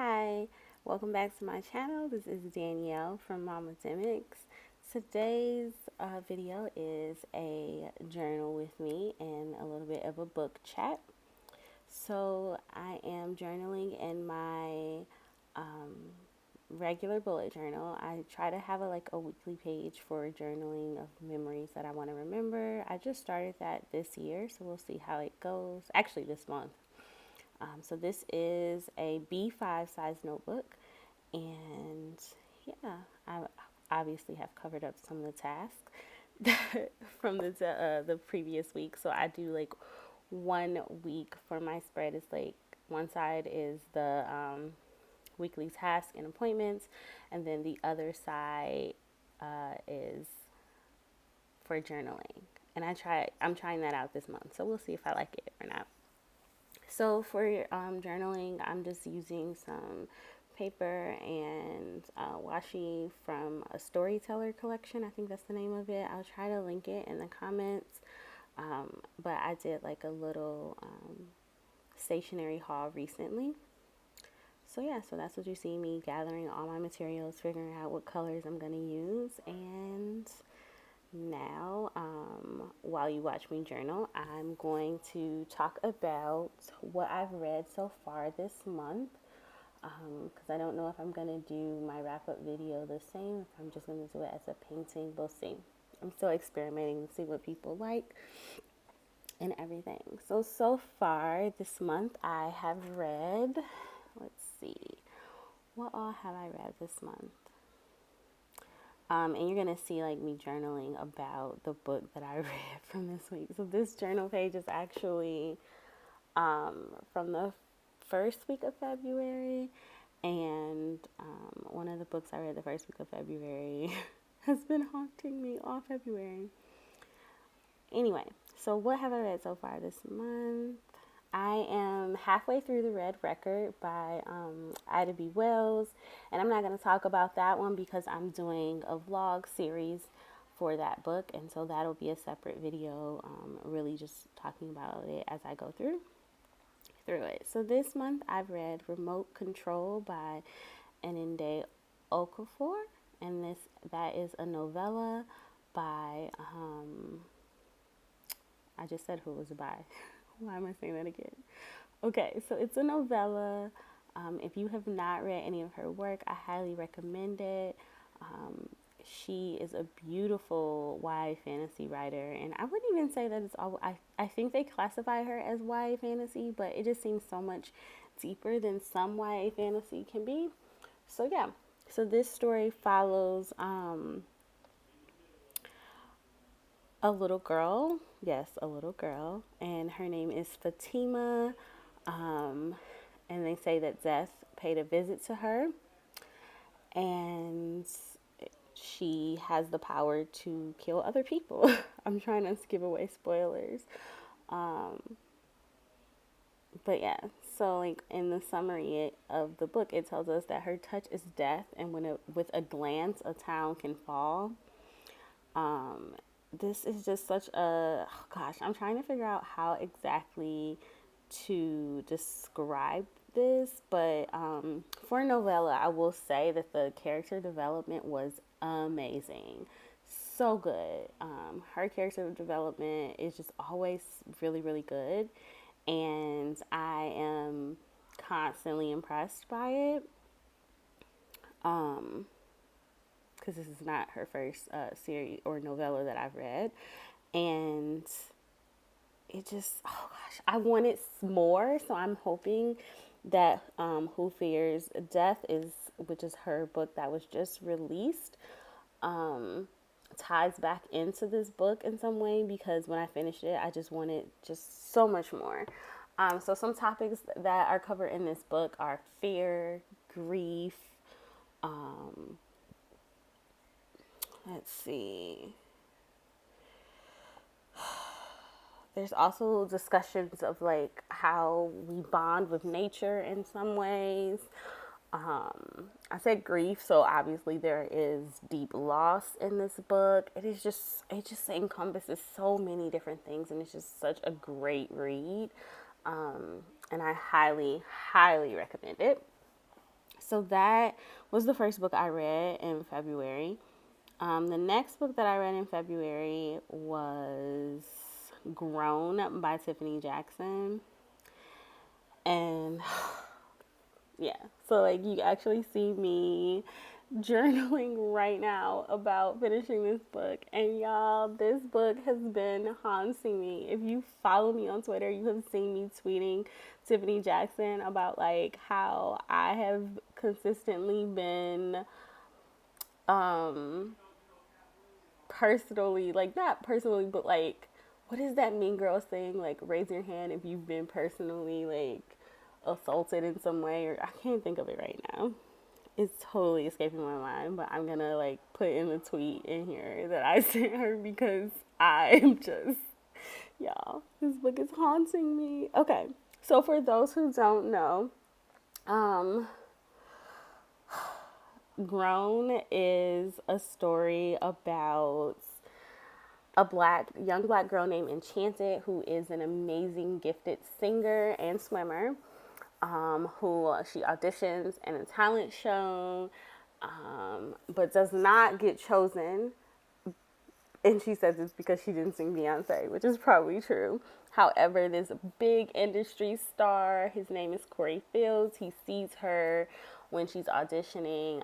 Hi, welcome back to my channel. This is Danielle from Mama Demics. Today's video is a journal with me and a little bit of a book chat. So I am journaling in my regular bullet journal. I try to have a weekly page for journaling of memories that I want to remember. I just started that this year, so we'll see how it goes. Actually, this month. So this is a B5 size notebook, and yeah, I obviously have covered up some of the tasks from the previous week. So I do like 1 week for my spread. It's like one side is the weekly tasks and appointments, and then the other side is for journaling. And I'm trying that out this month, so we'll see if I like it or not. So for journaling, I'm just using some paper and washi from a storyteller collection. I think that's the name of it. I'll try to link it in the comments. But I did like a little stationery haul recently. So yeah, so that's what you see me gathering all my materials, figuring out what colors I'm going to use. And now, while you watch me journal, I'm going to talk about what I've read so far this month. Because I don't know if I'm going to do my wrap up video the same, if I'm just going to do it as a painting. We'll see. I'm still experimenting to see what people like and everything. So far this month, I have read, let's see, what all have I read this month? And you're going to see like me journaling about the book that I read from this week. So this journal page is actually from the first week of February. And one of the books I read the first week of February has been haunting me all February. Anyway, so what have I read so far this month? I am halfway through The Red Record by Ida B. Wells, and I'm not going to talk about that one because I'm doing a vlog series for that book, and so that'll be a separate video, really just talking about it as I go through it. So this month I've read Remote Control by Eninde Okafor, and that is a novella by I just said who it was by. Why am I saying that again? Okay, so it's a novella. If you have not read any of her work, I highly recommend it. She is a beautiful YA fantasy writer, and I wouldn't even say that it's all. I think they classify her as YA fantasy, but it just seems so much deeper than some YA fantasy can be. So yeah, so this story follows a little girl. Yes, a little girl. And her name is Fatima. And they say that Death paid a visit to her. And she has the power to kill other people. I'm trying not to give away spoilers. But yeah, so like in the summary of the book, it tells us that her touch is death. And with a glance, a town can fall. This is just such a, oh gosh, I'm trying to figure out how exactly to describe this, but for a novella, I will say that the character development was amazing. So good. Her character development is just always really, really good, and I am constantly impressed by it. Because this is not her first series or novella that I've read. And it just, oh gosh, I wanted more. So I'm hoping that Who Fears Death which is her book that was just released, ties back into this book in some way, because when I finished it, I just wanted just so much more. So some topics that are covered in this book are fear, grief, let's see. There's also discussions of like how we bond with nature in some ways. I said grief, so obviously there is deep loss in this book. It just encompasses so many different things, and it's just such a great read. And I highly, highly recommend it. So that was the first book I read in February. The next book that I read in February was Grown by Tiffany Jackson. And yeah, so like you actually see me journaling right now about finishing this book. And y'all, this book has been haunting me. If you follow me on Twitter, you have seen me tweeting Tiffany Jackson about like how I have consistently been um personally, like not personally, but like what is that Mean Girl saying? Like raise your hand if you've been personally like assaulted in some way, or I can't think of it right now. It's totally escaping my mind, but I'm gonna like put in the tweet in here that I sent her because I'm just, y'all, this book is haunting me. Okay, so for those who don't know, um, Grown is a story about a young black girl named Enchanted, who is an amazing gifted singer and swimmer, who she auditions in a talent show, but does not get chosen. And she says it's because she didn't sing Beyonce, which is probably true. However, this big industry star, his name is Corey Fields. He sees her when she's auditioning,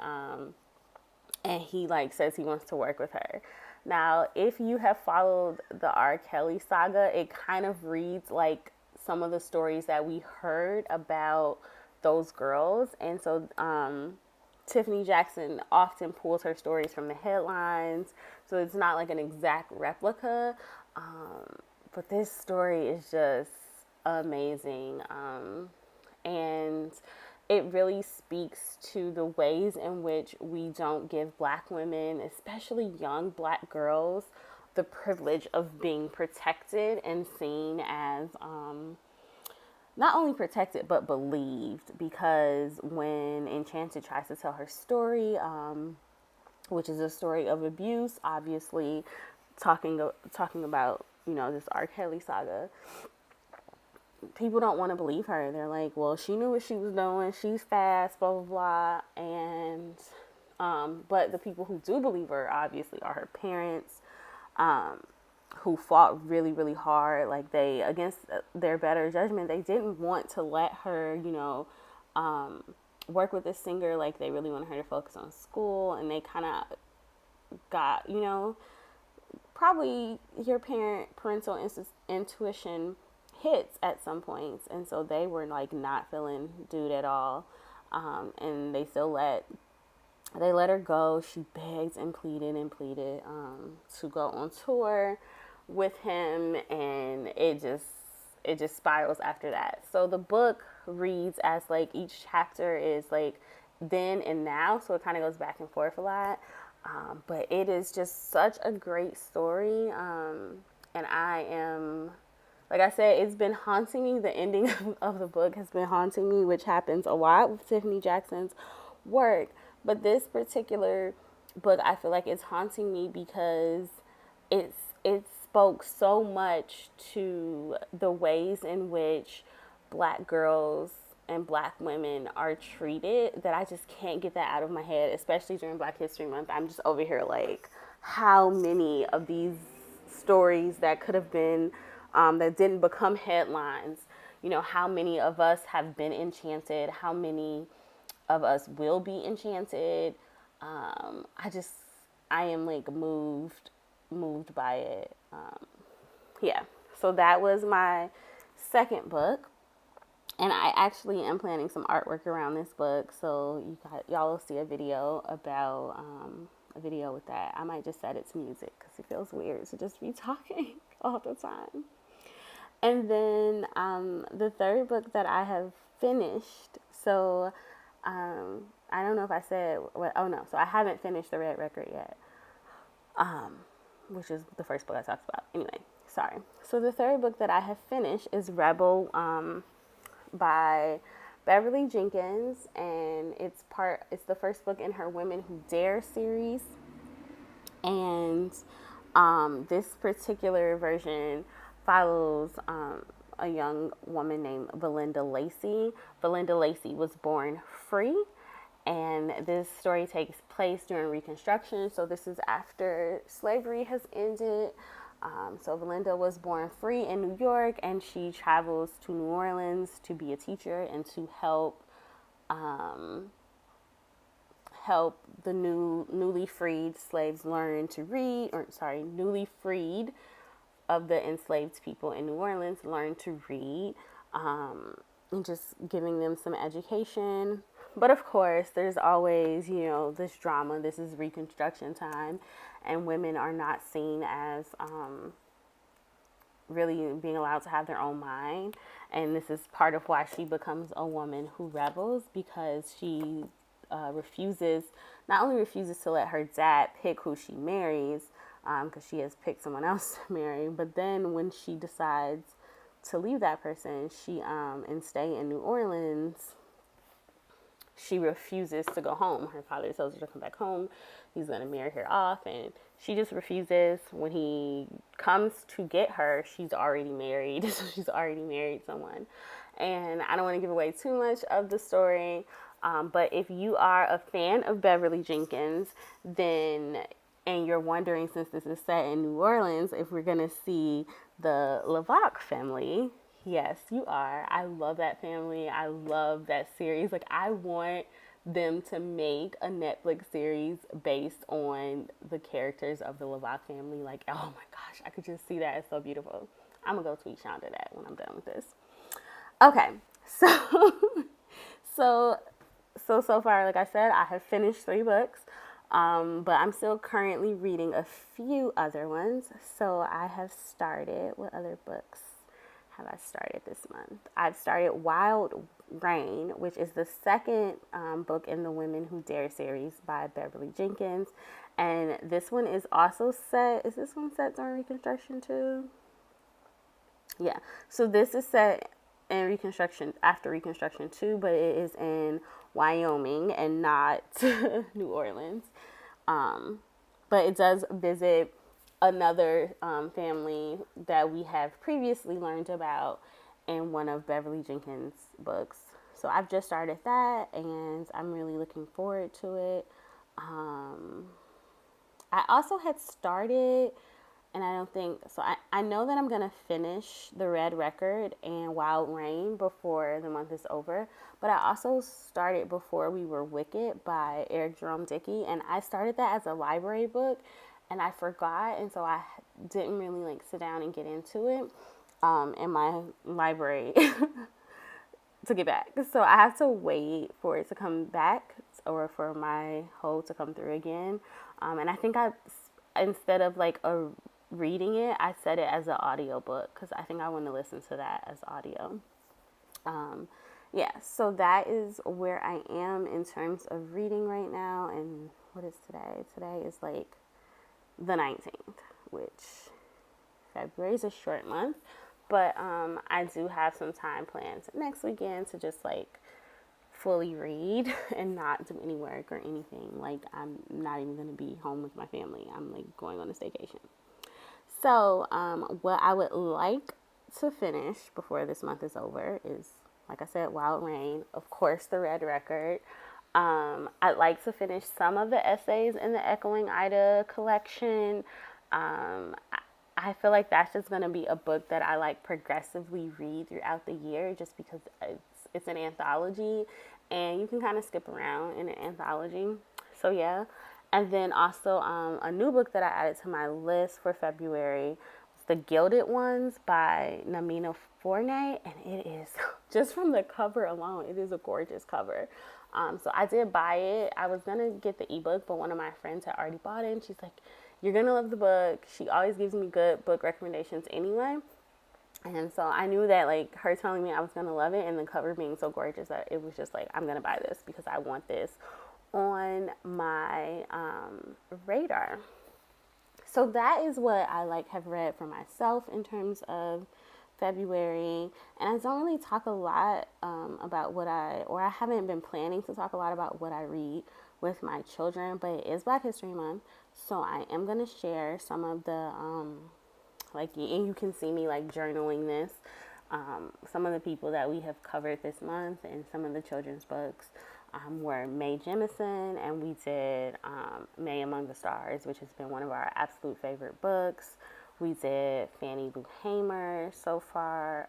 and he like says he wants to work with her. Now, if you have followed the R. Kelly saga, it kind of reads like some of the stories that we heard about those girls. And so Tiffany Jackson often pulls her stories from the headlines, so it's not like an exact replica. But this story is just amazing. And it really speaks to the ways in which we don't give black women, especially young black girls, the privilege of being protected and seen as not only protected but believed. Because when Enchanted tries to tell her story, which is a story of abuse, obviously talking about this R. Kelly saga, people don't want to believe her. They're like, well, she knew what she was doing. She's fast, blah, blah, blah. And, but the people who do believe her, obviously, are her parents, who fought really, really hard. Like, they, against their better judgment, they didn't want to let her, work with this singer. Like, they really wanted her to focus on school. And they kind of got, probably your parental intuition hits at some points, and so they were like not feeling dude at all, and they let her go. She begged and pleaded to go on tour with him, and it just spirals after that. So the book reads as like each chapter is like then and now, so it kind of goes back and forth a lot. But it is just such a great story, and I am, like I said, it's been haunting me. The ending of the book has been haunting me, which happens a lot with Tiffany Jackson's work. But this particular book, I feel like it's haunting me because it spoke so much to the ways in which black girls and black women are treated, that I just can't get that out of my head, especially during Black History Month. I'm just over here like, how many of these stories that could have been, that didn't become headlines, how many of us have been enchanted, how many of us will be enchanted. I am like moved by it. Yeah, so that was my second book. And I actually am planning some artwork around this book, so y'all will see a video about a video with that. I might just set it to music because it feels weird to just be talking all the time. And then the third book that I have finished. So I don't know if I said what. Oh no, so I haven't finished The Red Record yet, which is the first book I talked about. Anyway, sorry. So the third book that I have finished is Rebel. By Beverly Jenkins, and it's the first book in her Women Who Dare series. And this particular version follows a young woman named Valinda Lacey. Valinda Lacey was born free, And this story takes place during Reconstruction. So this is after slavery has ended. So Belinda was born free in New York, and she travels to New Orleans to be a teacher and to help the newly freed slaves learn to read, or sorry, newly freed of the enslaved people in New Orleans learn to read, and just giving them some education. But of course, there's always, this drama. This is Reconstruction time, and women are not seen as really being allowed to have their own mind. And this is part of why she becomes a woman who rebels, because she not only refuses to let her dad pick who she marries, because she has picked someone else to marry, but then when she decides to leave that person, and stay in New Orleans, she refuses to go home. Her father tells her to come back home. He's going to marry her off, and she just refuses. When he comes to get her, she's already married. So she's already married someone. And I don't want to give away too much of the story, but if you are a fan of Beverly Jenkins, and you're wondering, since this is set in New Orleans, if we're going to see the LaVox family. Yes, you are. I love that family. I love that series. Like, I want them to make a Netflix series based on the characters of the LaVox family. Like, oh my gosh, I could just see that. It's so beautiful. I'm going to go tweet Shonda that when I'm done with this. Okay, so so far, like I said, I have finished 3 books, but I'm still currently reading a few other ones. So I have started, what other books have I started this month? I've started Wild Rain, which is the second book in the Women Who Dare series by Beverly Jenkins. And this one is also is this one set during Reconstruction too? Yeah, so this is set in Reconstruction, after Reconstruction too, but it is in Wyoming and not New Orleans. But it does visit another family that we have previously learned about in one of Beverly Jenkins' books. So I've just started that, and I'm really looking forward to it. I also had started, and I don't think, so I know that I'm going to finish The Red Record and Wild Rain before the month is over, but I also started Before We Were Wicked by Eric Jerome Dickey, and I started that as a library book, and I forgot, and so I didn't really sit down and get into it in my library to get back. So I have to wait for it to come back, or for my hold to come through again. And I think instead of reading it, I set it as an audio book, because I think I want to listen to that as audio. Yeah, so that is where I am in terms of reading right now. And what is today? Today is the 19th, which February is a short month, but I do have some time planned next weekend to just fully read and not do any work or anything. I'm not even going to be home with my family. I'm going on a staycation. So what I would like to finish before this month is over is, like I said, Wild Rain, of course, The Red Record. I'd like to finish some of the essays in the Echoing Ida collection. I feel like that's just going to be a book that I progressively read throughout the year, just because it's an anthology and you can kind of skip around in an anthology. So yeah. And then also a new book that I added to my list for February was The Gilded Ones by Namina Forney, and it is, just from the cover alone, it is a gorgeous cover. So I did buy it. I was going to get the ebook, but one of my friends had already bought it, and she's like, you're going to love the book. She always gives me good book recommendations anyway. And so I knew that her telling me I was going to love it and the cover being so gorgeous that it was just I'm going to buy this because I want this on my radar. So that is what I have read for myself in terms of February. And I don't really talk a lot about I haven't been planning to talk a lot about what I read with my children, but it is Black History Month. So I am going to share some of the, and you can see me journaling this, some of the people that we have covered this month and some of the children's books. were Mae Jemison, and we did May Among the Stars, which has been one of our absolute favorite books. We did Fannie Lou Hamer so far,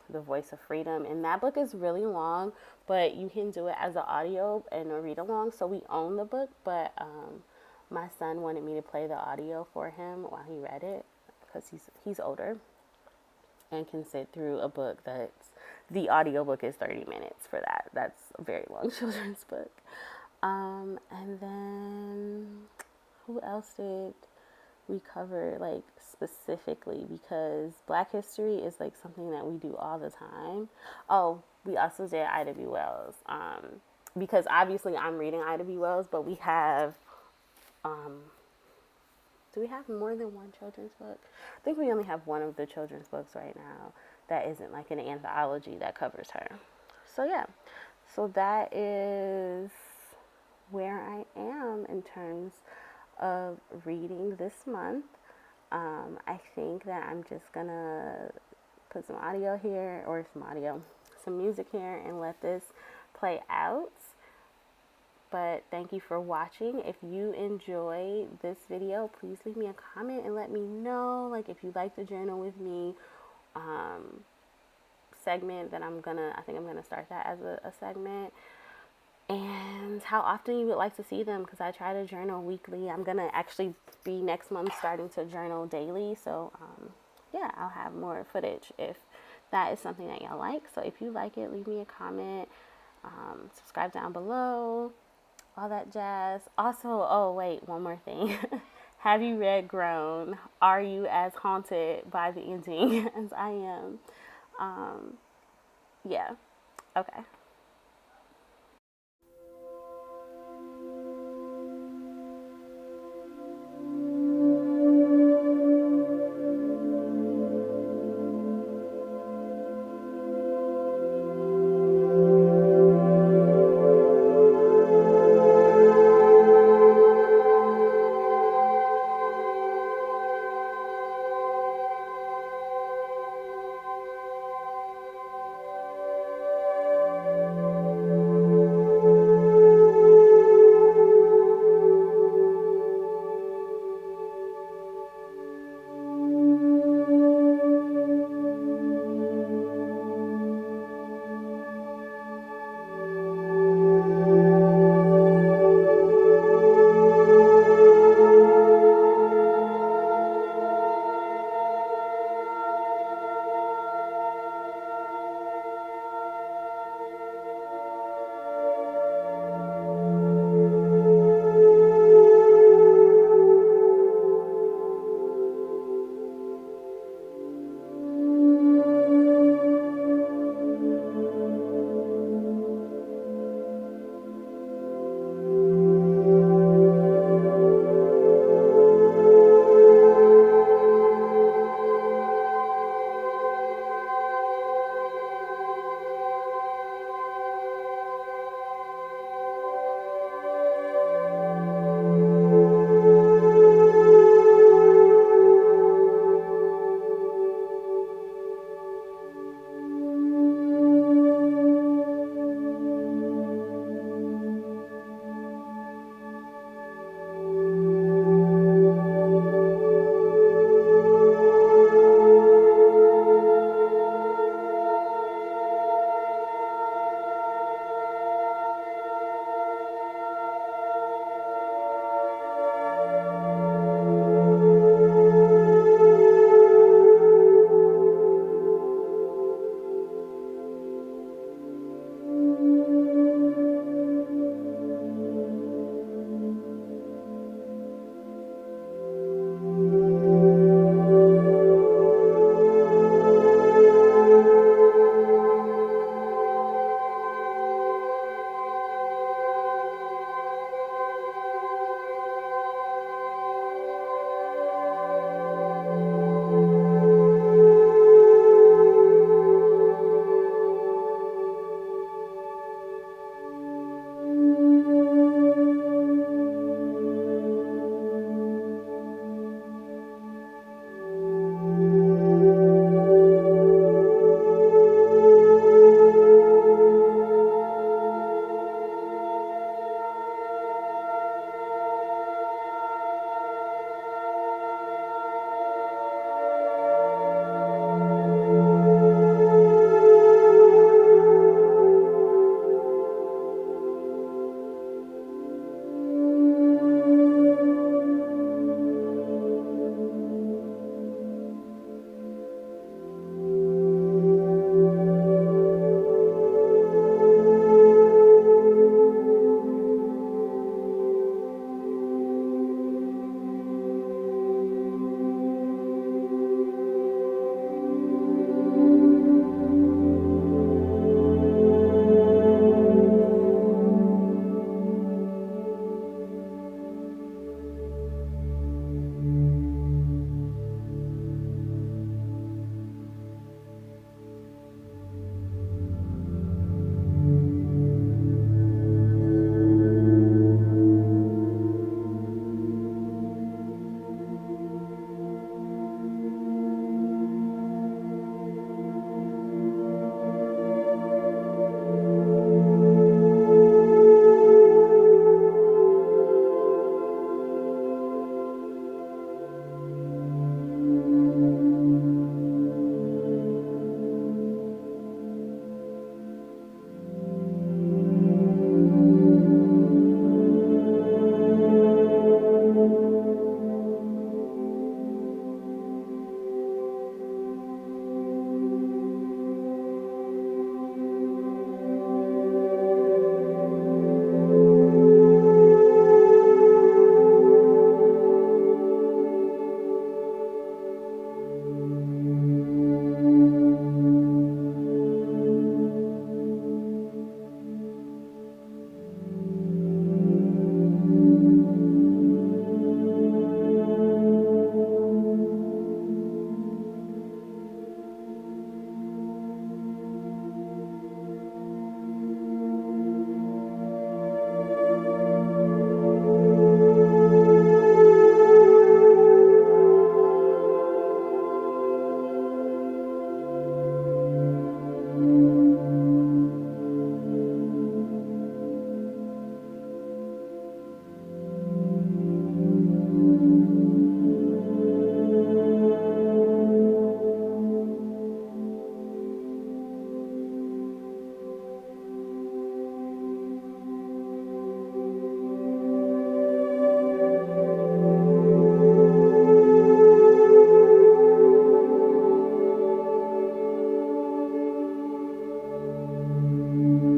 The Voice of Freedom, and that book is really long, but you can do it as an audio and a read along. So we own the book, but my son wanted me to play the audio for him while he read it because he's older and can sit through a book that's the audiobook is 30 minutes for that. That's a very long children's book. And then who else did we cover like specifically, because Black history is like something that we do all the time. Oh, we also did Ida B. Wells. Because obviously I'm reading Ida B. Wells, but we have do we have more than one children's book? I think we only have one of the children's books right now that isn't like an anthology that covers her. So yeah, so that is where I am in terms of reading this month. I think that I'm just gonna put some audio here, or some music here, and let this play out. But thank you for watching. If you enjoyed this video, please leave me a comment and let me know, like, if you'd like to journal with me segment, that I think I'm gonna start that as a segment, and how often you would like to see them, because I try to journal weekly. I'm gonna actually be next month starting to journal daily, so yeah, I'll have more footage if that is something that y'all like. So if you like it, leave me a comment, subscribe down below, all that jazz. Also, oh wait, one more thing. Have you read Grown? Are you as haunted by the ending as I am? Yeah. Okay.